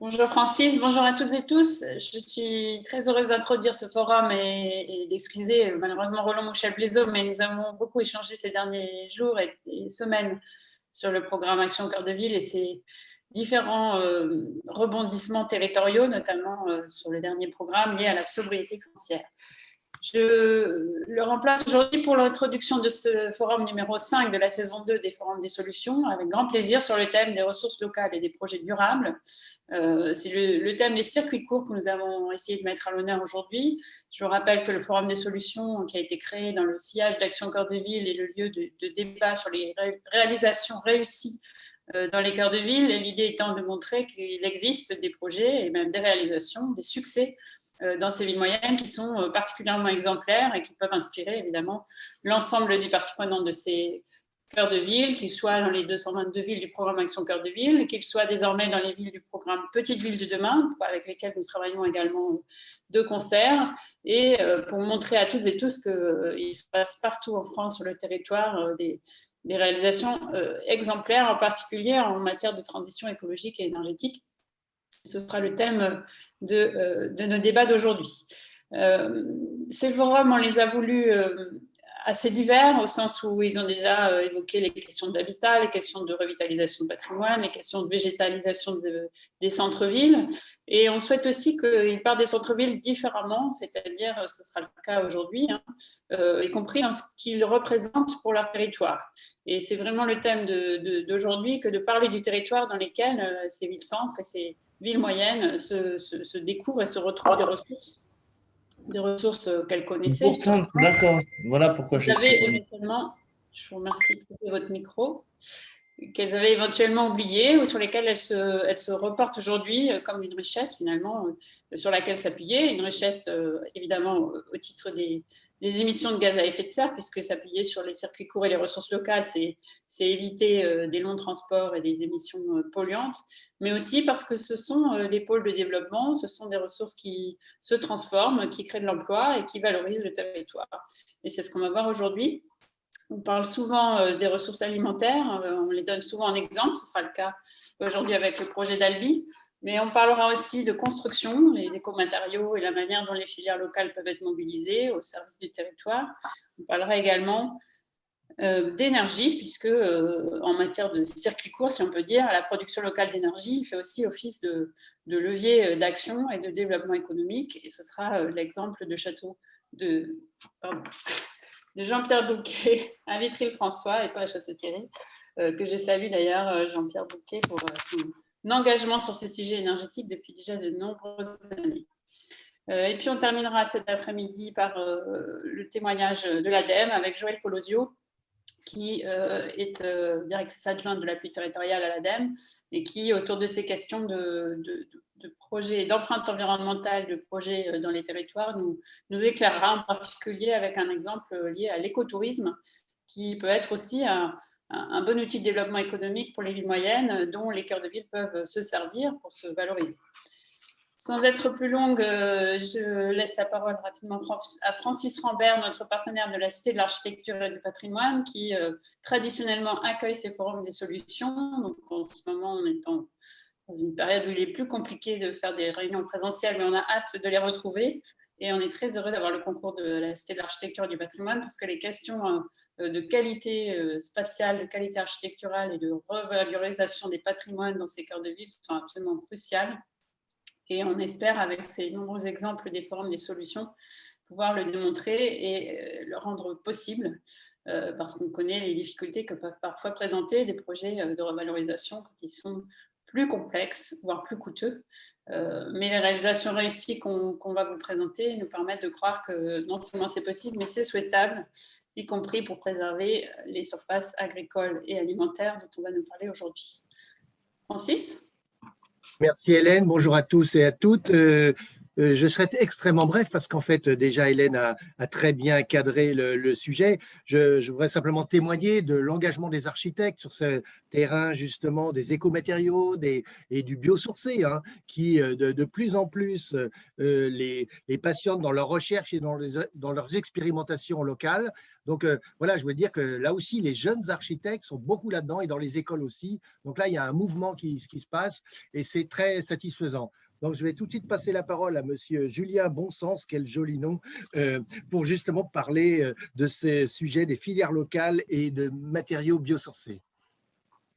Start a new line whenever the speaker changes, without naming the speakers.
Bonjour Francis, bonjour à toutes et tous. Je suis très heureuse d'introduire ce forum et d'excuser malheureusement Roland Mouchel-Blaiseau, mais nous avons beaucoup échangé ces derniers jours et semaines sur le programme Action Cœur de Ville et ses différents rebondissements territoriaux, notamment sur le dernier programme lié à la sobriété foncière. Je le remplace aujourd'hui pour l'introduction de ce forum numéro 5 de la saison 2 des forums des solutions, avec grand plaisir sur le thème des ressources locales et des projets durables. C'est le thème des circuits courts que nous avons essayé de mettre à l'honneur aujourd'hui. Je vous rappelle que le forum des solutions qui a été créé dans le sillage d'Action Cœur de Ville est le lieu de débat sur les réalisations réussies dans les cœurs de ville, et l'idée étant de montrer qu'il existe des projets et même des réalisations, des succès dans ces villes moyennes qui sont particulièrement exemplaires et qui peuvent inspirer évidemment l'ensemble des parties prenantes de ces cœurs de ville, qu'ils soient dans les 222 villes du programme Action Cœur de Ville, qu'ils soient désormais dans les villes du programme Petites Villes de demain, avec lesquelles nous travaillons également de concert, et pour montrer à toutes et tous qu'il se passe partout en France, sur le territoire, des réalisations exemplaires, en particulier en matière de transition écologique et énergétique. Ce sera le thème de nos débats d'aujourd'hui. Ces forums, on les a voulus assez divers, au sens où ils ont déjà évoqué les questions d'habitat, les questions de revitalisation de patrimoine, les questions de végétalisation des centres-villes. Et on souhaite aussi qu'ils parlent des centres-villes différemment, c'est-à-dire, ce sera le cas aujourd'hui, y compris en ce qu'ils représentent pour leur territoire. Et c'est vraiment le thème d'aujourd'hui que de parler du territoire dans lesquels ces villes-centres et ces villes moyennes se découvrent et se retrouvent des ressources qu'elles connaissaient.
D'accord, voilà pourquoi je suis.
Éventuellement, je vous remercie de couper votre micro, qu'elles avaient éventuellement oubliées ou sur lesquelles elles se reportent aujourd'hui comme une richesse finalement sur laquelle s'appuyer, une richesse évidemment au titre des émissions de gaz à effet de serre, puisque s'appuyer sur les circuits courts et les ressources locales, c'est éviter des longs transports et des émissions polluantes, mais aussi parce que ce sont des pôles de développement, ce sont des ressources qui se transforment, qui créent de l'emploi et qui valorisent le territoire. Et c'est ce qu'on va voir aujourd'hui. On parle souvent des ressources alimentaires, on les donne souvent en exemple, ce sera le cas aujourd'hui avec le projet d'Albi, mais on parlera aussi de construction, les écomatériaux et la manière dont les filières locales peuvent être mobilisées au service du territoire. On parlera également d'énergie, puisque en matière de circuit court, si on peut dire, la production locale d'énergie fait aussi office de levier d'action et de développement économique, et ce sera l'exemple de Jean-Pierre Bouquet à Vitry-le-François et pas à Château-Thierry, que je salue d'ailleurs, Jean-Pierre Bouquet, pour son engagement sur ces sujets énergétiques depuis déjà de nombreuses années. Et puis on terminera cet après-midi par le témoignage de l'ADEME avec Joëlle Colosio, qui est directrice adjointe de l'appui territorial à l'ADEME et qui, autour de ces questions de projets, d'empreinte environnementale, de projets dans les territoires, nous éclairera en particulier avec un exemple lié à l'écotourisme, qui peut être aussi un bon outil de développement économique pour les villes moyennes, dont les cœurs de ville peuvent se servir pour se valoriser. Sans être plus longue, je laisse la parole rapidement à Francis Rambert, notre partenaire de la Cité de l'Architecture et du Patrimoine, qui traditionnellement accueille ces forums des solutions. Donc, en ce moment, on est dans une période où il est plus compliqué de faire des réunions présentielles, mais on a hâte de les retrouver. Et on est très heureux d'avoir le concours de la Cité de l'Architecture et du Patrimoine, parce que les questions de qualité spatiale, de qualité architecturale et de revalorisation des patrimoines dans ces cœurs de ville sont absolument cruciales. Et on espère, avec ces nombreux exemples des forums des solutions, pouvoir le démontrer et le rendre possible, parce qu'on connaît les difficultés que peuvent parfois présenter des projets de revalorisation qui sont plus complexes, voire plus coûteux. Mais les réalisations réussies qu'on va vous présenter nous permettent de croire que non seulement c'est possible, mais c'est souhaitable, y compris pour préserver les surfaces agricoles et alimentaires dont on va nous parler aujourd'hui. Francis ?
Merci Hélène, bonjour à tous et à toutes. Je serai extrêmement bref parce qu'en fait, déjà, Hélène a très bien cadré le sujet. Je voudrais simplement témoigner de l'engagement des architectes sur ce terrain, justement, des écomatériaux et du biosourcé, hein, qui, de plus en plus, les passionnent dans leurs recherches et dans leurs expérimentations locales. Donc, voilà, je veux dire que là aussi, les jeunes architectes sont beaucoup là-dedans et dans les écoles aussi. Donc là, il y a un mouvement qui se passe et c'est très satisfaisant. Donc, je vais tout de suite passer la parole à Monsieur Julien Bonsens, quel joli nom, pour justement parler de ces sujets des filières locales et de matériaux biosourcés.